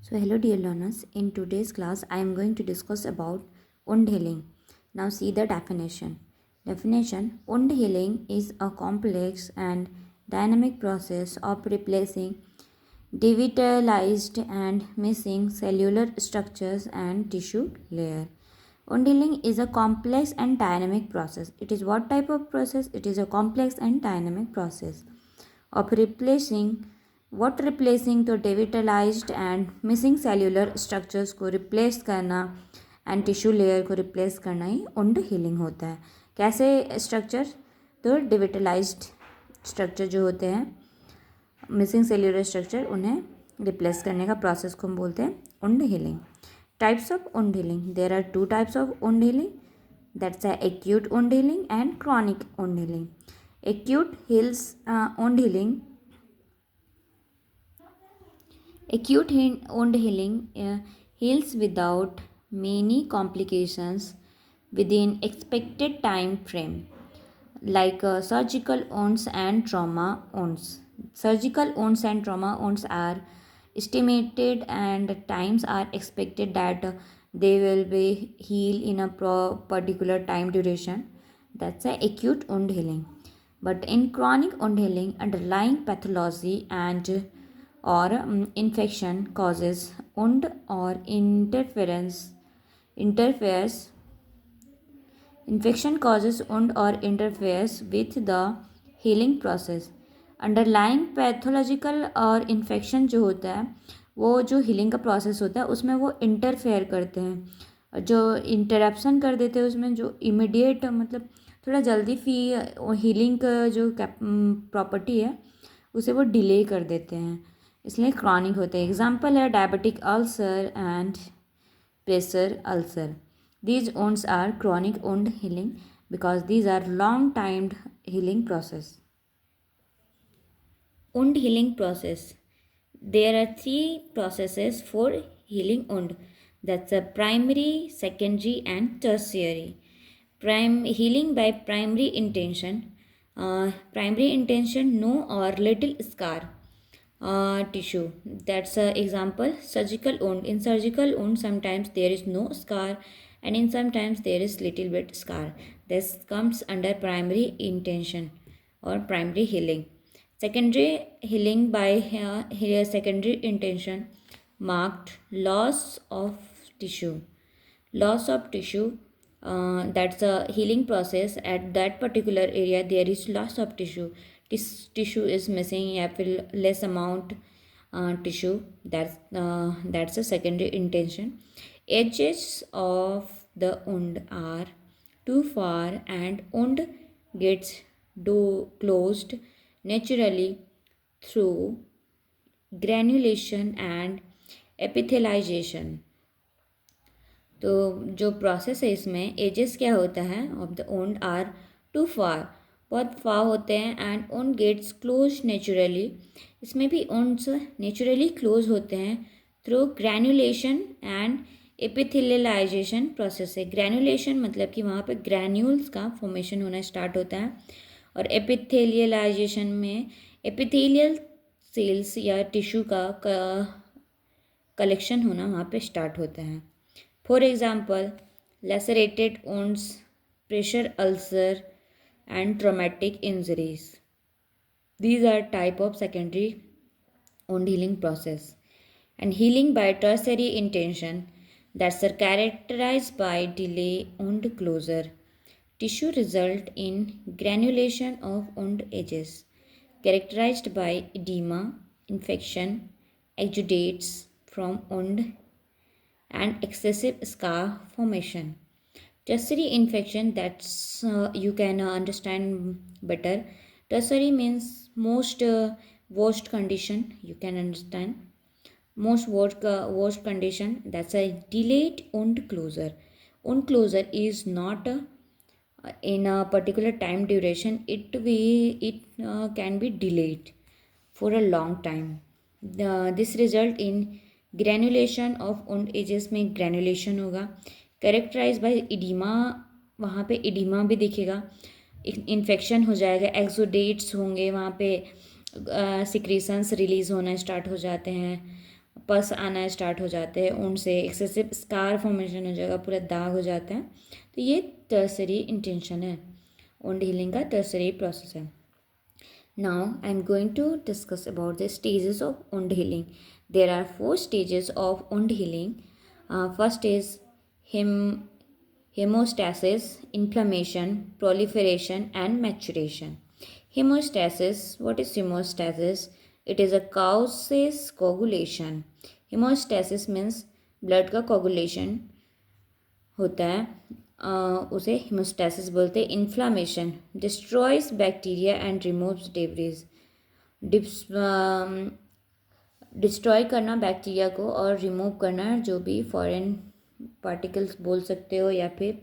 So hello dear learners, in today's class I am going to discuss about wound healing. Now see the definition. Definition: wound healing is a complex and dynamic process of replacing devitalized and missing cellular structures and tissue layer. Wound healing is a complex and dynamic process. It is what type of process? It is a complex and dynamic process of replacing तो डिविटलाइज्ड and missing cellular structures को replace करना and tissue layer को replace करना ही wound healing होता है. कैसे structure? तो डिविटलाइज्ड structure जो होते हैं, मिसिंग सेल्यूलर स्ट्रक्चर, उन्हें रिप्लेस करने का प्रोसेस को हम बोलते हैं wound healing. Types of wound healing: there are two types of wound healing, that's acute wound healing and chronic wound healing. Acute heals wound healing. Acute wound healing heals without many complications within expected time frame, like surgical wounds and trauma wounds. Surgical wounds and trauma wounds are estimated and times are expected that they will be healed in a particular time duration. That's a acute wound healing. But in chronic wound healing, underlying pathology and or infection causes wound or interferes infection causes wound or interferes with the healing process. Underlying pathological और infection जो होता है, वो जो healing का process होता है उसमें वो इंटरफेयर करते हैं, जो इंटरप्शन कर देते हैं उसमें, जो इमीडिएट मतलब थोड़ा जल्दी हीलिंग का जो प्रॉपर्टी है उसे वो डिले कर देते हैं, इसलिए क्रॉनिक होते हैं. एग्जाम्पल है diabetic ulcer and pressure ulcer. These wounds are chronic wound healing because these are long timed healing process. Wound healing process. There are three processes for healing wound. That's a primary, secondary, and tertiary. Healing by primary intention. Primary intention: no or little scar tissue. That's a example: surgical wound. In surgical wound, sometimes there is no scar, and in sometimes there is little bit scar. This comes under primary intention or primary healing. Secondary healing by secondary intention marked loss of tissue. Loss of tissue, that's a healing process. At that particular area there is loss of tissue. Tissue is missing या फिर less amount tissue. That's a secondary intention. Edges of the wound are too far and wound gets closed naturally through granulation and epithelialization. तो जो process है इसमें, edges क्या होता है of the wound are too far, बहुत far होते हैं, and wound gets close naturally. इसमें भी वुंड्स नेचुरली क्लोज होते हैं through granulation and epithelialization process है. ग्रैन्युलेशन मतलब कि वहाँ पे ग्रैन्यूल्स का फॉर्मेशन होना स्टार्ट होता है, और एपिथेलियलाइजेशन में एपिथेलियल सेल्स या टिश्यू का कलेक्शन होना वहाँ पे स्टार्ट होता है. For example lacerated wounds, pressure ulcer and traumatic injuries. These are type of secondary wound healing process. And healing by tertiary intention, that's are characterized by delay wound closure. Tissue result in granulation of wound edges, characterized by edema, infection, exudates from wound, and excessive scar formation. Tertiary infection, that's you can understand better. Tertiary means most worst condition, you can understand. Most worst condition, that's a delayed wound closure. Wound closure is not in a particular time duration. It can be delayed for a long time. This result in granulation of wound edges में granulation होगा. Characterise by oedema, वहाँ पे oedema भी दिखेगा, infection हो जाएगा, एक्सोडेट्स होंगे, वहाँ पे सिक्रीशंस रिलीज़ होना स्टार्ट हो जाते हैं, पस आना स्टार्ट हो जाते हैं, ऊन से एक्सेसिव स्कार फॉर्मेशन हो जाएगा, पूरा दाग हो जाता है। तो ये टर्सरी इंटेंशन है, वुंड हीलिंग का टर्सरी प्रोसेस है। Now I am going to discuss about the stages of wound healing. There are 4 stages of wound healing. First is hem- hemostasis, inflammation, proliferation, and maturation. Hemostasis. What is hemostasis? It is a causes coagulation. Hemostasis means blood का coagulation होता है, उसे हिमोस्टैसिस बोलते हैं। Inflammation destroys bacteria and removes debris. Destroy करना bacteria को और remove करना जो भी फॉरेन पार्टिकल्स बोल सकते हो, या फिर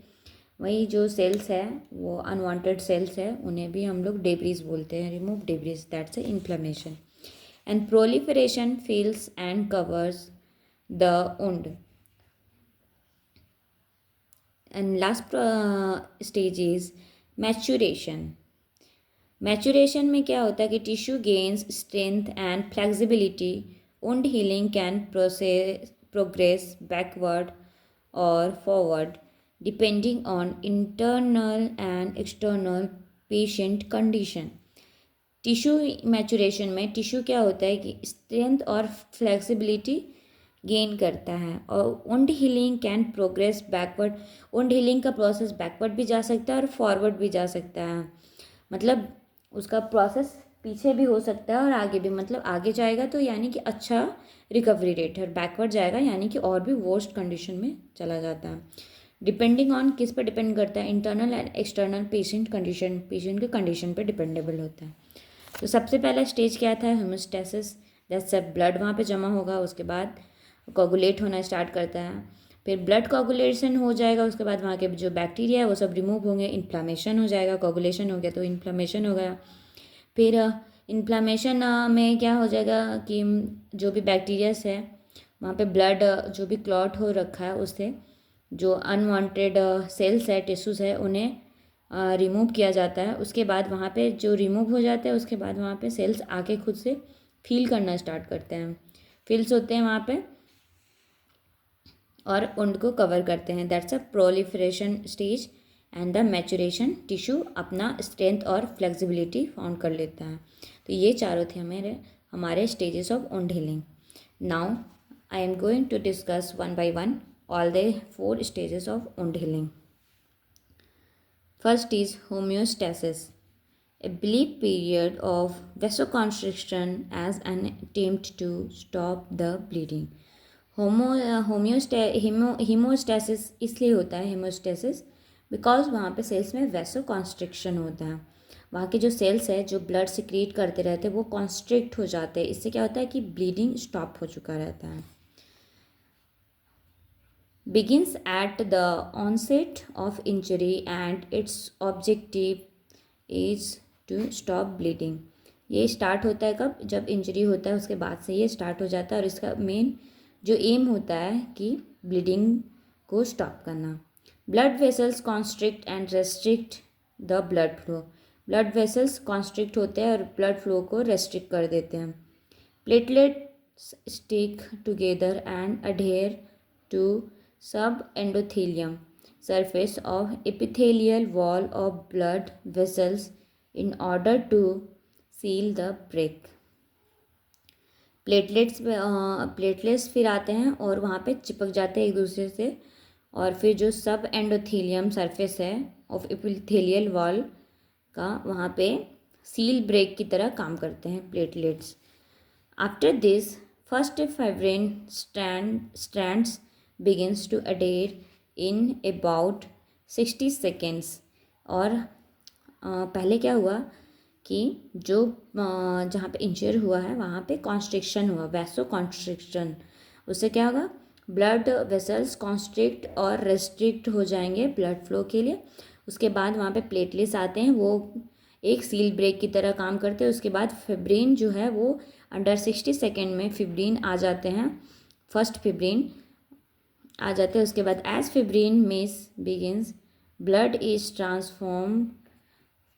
वही जो सेल्स है वो अनवांटेड सेल्स है, उन्हें भी हम लोग डेब्रीज बोलते हैं। Remove debris, that's a inflammation. And proliferation fills and covers the wound. And last stage is maturation. Maturation में क्या होता है कि tissue gains strength and flexibility. Wound healing can progress backward और forward depending on internal and external patient condition. Tissue maturation में tissue क्या होता है कि स्ट्रेंथ और फ्लेक्सिबिलिटी गेन करता है, और wound healing can progress backward. Wound healing का प्रोसेस बैकवर्ड भी जा सकता है और फॉरवर्ड भी जा सकता है, मतलब उसका प्रोसेस पीछे भी हो सकता है और आगे भी। मतलब आगे जाएगा तो यानी कि अच्छा रिकवरी रेट है, और बैकवर्ड जाएगा यानी कि और भी वर्स्ट कंडीशन में चला जाता है। डिपेंडिंग ऑन किस पर डिपेंड करता है, internal and external patient condition, patient के कंडीशन पर डिपेंडेबल होता है। तो सबसे पहला स्टेज क्या था, हेमोस्टेसिस। जैसे ब्लड वहाँ पे जमा होगा, उसके बाद कोगुलेट होना स्टार्ट करता है, फिर ब्लड कोगुलेशन हो जाएगा, उसके बाद वहाँ के जो बैक्टीरिया है वो सब रिमूव होंगे, इन्फ्लामेशन हो जाएगा। कोगुलेशन हो गया तो इन्फ्लामेशन हो गया। फिर इन्फ्लामेशन में क्या हो जाएगा कि जो भी बैक्टीरियास है वहाँ पे ब्लड जो भी क्लॉट हो रखा है उससे जो अनवांटेड सेल्स है, टिश्यूज़ है, उन्हें रिमूव किया जाता है। उसके बाद वहाँ पे जो रिमूव हो जाता है उसके बाद वहाँ पे सेल्स आके खुद से फील करना स्टार्ट करते हैं, फील्स होते हैं वहाँ पे और वुंड को कवर करते हैं। That's a proliferation stage and the maturation, tissue अपना स्ट्रेंथ और फ्लेक्सिबिलिटी फाउंड कर लेता है। तो ये चारों थे हमारे stages of wound healing. Now I am going to discuss one by one all the 4 stages of wound healing. First is homeostasis, a brief period of vasoconstriction as an attempt to stop the bleeding. हीमोस्टैसिस इसलिए होता है हीमोस्टैसिस because वहाँ पे sales में vaso constriction होता है। वहाँ के जो सेल्स है जो ब्लड सिक्रीट करते रहते हैं वो कॉन्स्ट्रिक्ट हो जाते हैं। इससे क्या होता है कि ब्लीडिंग स्टॉप हो चुका रहता है। begins at the onset of injury and its objective is to stop bleeding. ये स्टार्ट होता है कब, जब इंजरी होता है उसके बाद से ये स्टार्ट हो जाता है, और इसका मेन जो एम होता है कि ब्लीडिंग को स्टॉप करना। Blood vessels constrict and restrict the blood flow. Blood vessels constrict होते हैं और ब्लड फ्लो को रेस्ट्रिक्ट कर देते हैं। Platelets stick together and adhere to subendothelium surface of epithelial wall of blood vessels in order to seal the break. Platelets फिर आते हैं और वहाँ पे चिपक जाते हैं एक दूसरे से, और फिर जो सब एंडोथेलियम सरफेस है ऑफ एपिथेलियल वॉल का वहाँ पे सील ब्रेक की तरह काम करते हैं platelets. After this first fibrin strands begins to adhere in about 60 seconds। और पहले क्या हुआ कि जो जहाँ पे इंजर हुआ है वहाँ पे कॉन्स्ट्रिक्शन हुआ, वैसो कॉन्स्ट्रिक्शन। उससे क्या होगा, ब्लड वेसल्स कॉन्स्ट्रिक्ट और रेस्ट्रिक्ट हो जाएंगे ब्लड फ्लो के लिए। उसके बाद वहाँ पे प्लेटलेट्स आते हैं, वो एक सील ब्रेक की तरह काम करते हैं। उसके बाद फिब्रिन जो है वो अंडर 60 सेकेंड में फिब्रिन आ जाते हैं, फर्स्ट फिब्रिन आ जाते हैं। उसके बाद as fibrin mesh begins blood is transform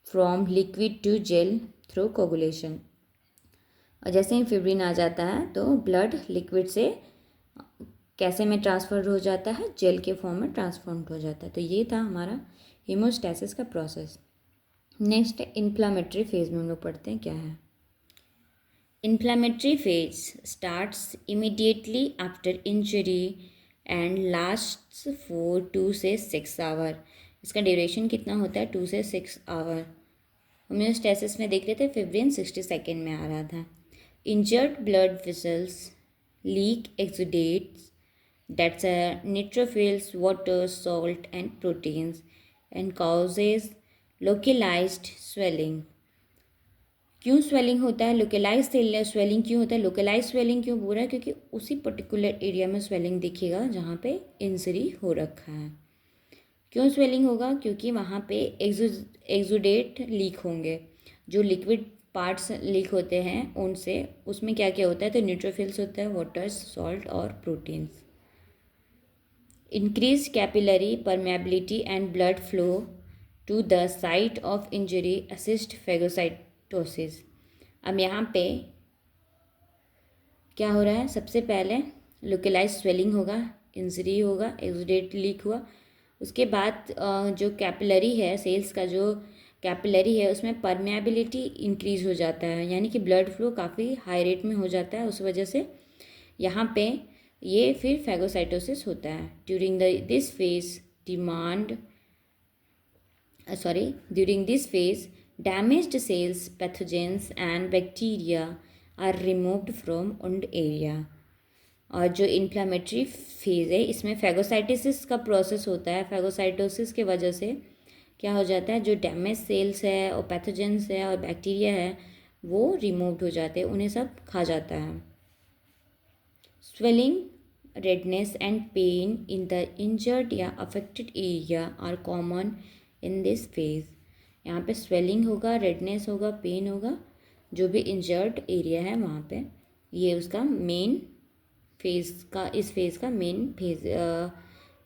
from liquid to gel through coagulation. और जैसे ही फिब्रिन आ जाता है तो ब्लड लिक्विड से कैसे में ट्रांसफर हो जाता है, जेल के फॉर्म में ट्रांसफॉर्म हो जाता है। तो ये था हमारा हीमोस्टैसिस का प्रोसेस। नेक्स्ट इन्फ्लामेटरी फेज में हम लोग पढ़ते हैं क्या है। Inflammatory phase starts immediately after injury and lasts for 2 से 6 आवर। इसका ड्यूरेशन कितना होता है, 2 से 6 आवर। होम्योस्टैसिस में देख रहे थे फिब्रिन 60 सेकेंड में आ रहा था। Injured blood vessels leak exudates that's neutrophils, water, salt and proteins and causes localized swelling। क्यों स्वेलिंग होता है, लोकलाइज स्वेलिंग क्यों होता है, लोकलाइज स्वेलिंग क्यों हो रहा है, क्योंकि उसी पर्टिकुलर एरिया में स्वेलिंग दिखेगा जहाँ पे इंजरी हो रखा है। क्यों स्वेलिंग होगा, क्योंकि वहाँ पे एक्सुडेट लीक होंगे, जो लिक्विड पार्ट्स लीक होते हैं उनसे, उसमें क्या क्या होता है, तो न्यूट्रोफिल्स होता है, वाटर, सॉल्ट और proteins. Increased capillary permeability and blood flow to the site of injury assist phagocytosis। अब यहाँ पे क्या हो रहा है, सबसे पहले लोकलाइज स्वेलिंग होगा, इंजरी होगा, एक्सुडेट लीक हुआ, उसके बाद जो कैपिलरी है, सेल्स का जो कैपिलरी है उसमें परमेबिलिटी इंक्रीज हो जाता है, यानी कि ब्लड फ्लो काफ़ी हाई रेट में हो जाता है। उस वजह से यहाँ पे ये फिर फैगोसाइटोसिस होता है। During this phase damaged cells, pathogens and bacteria are removed from wound area. और जो इन्फ्लामेटरी फेज़ है इसमें फैगोसाइटोसिस का प्रोसेस होता है। फैगोसाइटोसिस के वजह से क्या हो जाता है, जो डैमेज सेल्स है और पैथोजेंस है और बैक्टीरिया है वो रिमूव्ड हो जाते हैं, उन्हें सब खा जाता है। Swelling, redness and pain in the injured या affected area are common in this phase। यहाँ पे swelling होगा, redness होगा, pain होगा, जो भी injured area है वहाँ पे, ये उसका मेन फेज का, इस फेज का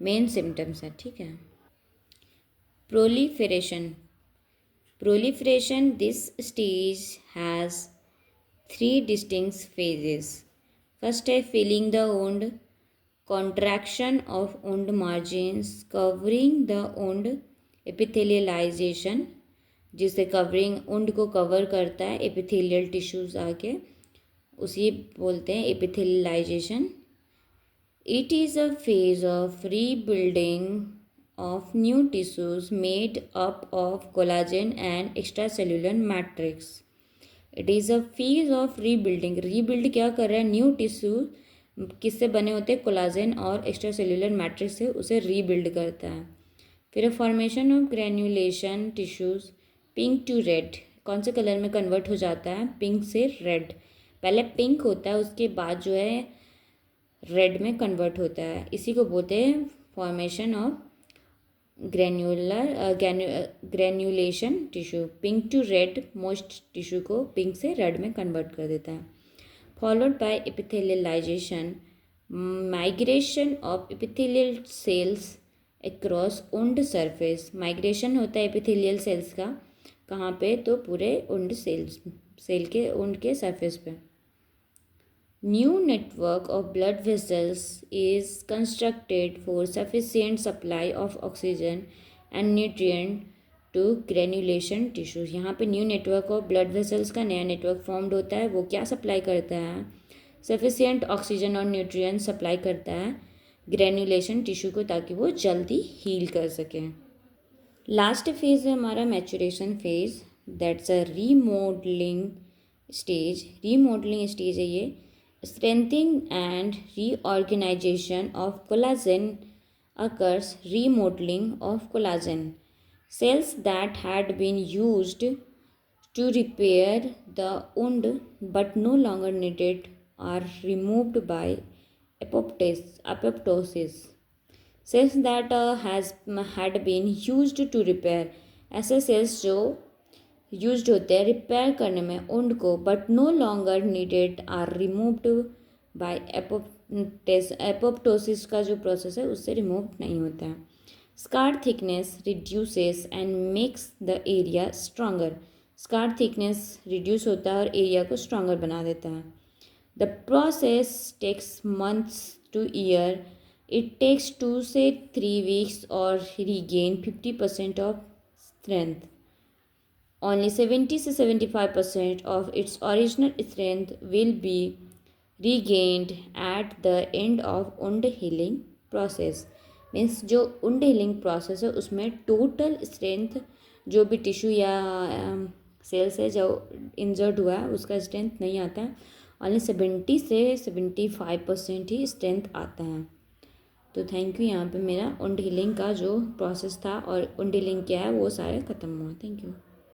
मेन सिम्टम्स है। ठीक है। Proliferation this stage has 3 distinct phases। First है filling the wound, contraction of wound margins, covering the wound, epithelialization, जिससे कवरिंग वुंड को कवर करता है एपिथेलियल टिश्यूज आके, उसी बोलते हैं epithelialization. It is a phase of rebuilding of new tissues made up of collagen and extracellular matrix। It is a phase of rebuilding. Rebuild क्या कर रहा है, न्यू टिश्यू किससे बने होते हैं, कोलाजन और एक्स्ट्रा सेल्यूलर मैट्रिक्स से उसे रीबिल्ड करता है। फिर formation of granulation tissues, pink to red, कौन से कलर में कन्वर्ट हो जाता है, पिंक से रेड। पहले पिंक होता है, उसके बाद जो है रेड में कन्वर्ट होता है, इसी को बोलते हैं formation of granulation tissue. Pink to red most tissue को पिंक से रेड में कन्वर्ट कर देता है। Followed by epithelialization, migration of epithelial cells across wound surface. Migration होता है एपिथेलियल सेल्स का, कहाँ पे, तो पूरे वुंड वुंड के सरफेस पे। New network of blood vessels is constructed for sufficient supply of oxygen and nutrient to granulation tissues। यहाँ पे new network of blood vessels का नया नेटवर्क फॉर्म्ड होता है। वो क्या सप्लाई करता है, सफिशियंट ऑक्सीजन और न्यूट्रिएंट सप्लाई करता है ग्रेन्यूलेशन टिश्यू को, ताकि वो जल्दी हील कर सकें। लास्ट फेज है हमारा maturation phase, that's a remodelling stage. Remodelling stage है ये। Strengthening and reorganization of collagen occurs। Remodeling of collagen cells that had been used to repair the wound but no longer needed are removed by apoptosis। Cells that had been used to repair, ऐसे cells जो used होते हैं repair करने में wound को, but no longer needed are removed by apoptosis का जो process है उससे रिमूव नहीं होता है। Scar thickness reduces and makes the area stronger. Scar thickness reduce होता है और एरिया को स्ट्रॉन्गर बना देता है। The process takes months to year, it takes 2 से 3 weeks और रीगेन 50% ऑफ स्ट्रेंथ। Only 70 से 75% of its original strength will be regained at the end of wound healing process। Means जो wound healing process है उसमें total strength जो भी tissue या sales है जो इंजर्ड हुआ है उसका स्ट्रेंथ नहीं आता है। ओनली 70 से 75% ही स्ट्रेंथ आता है। तो थैंक यू। यहाँ पे मेरा wound healing का जो प्रोसेस था और wound healing क्या है वो सारे ख़त्म हुआ। Thank you.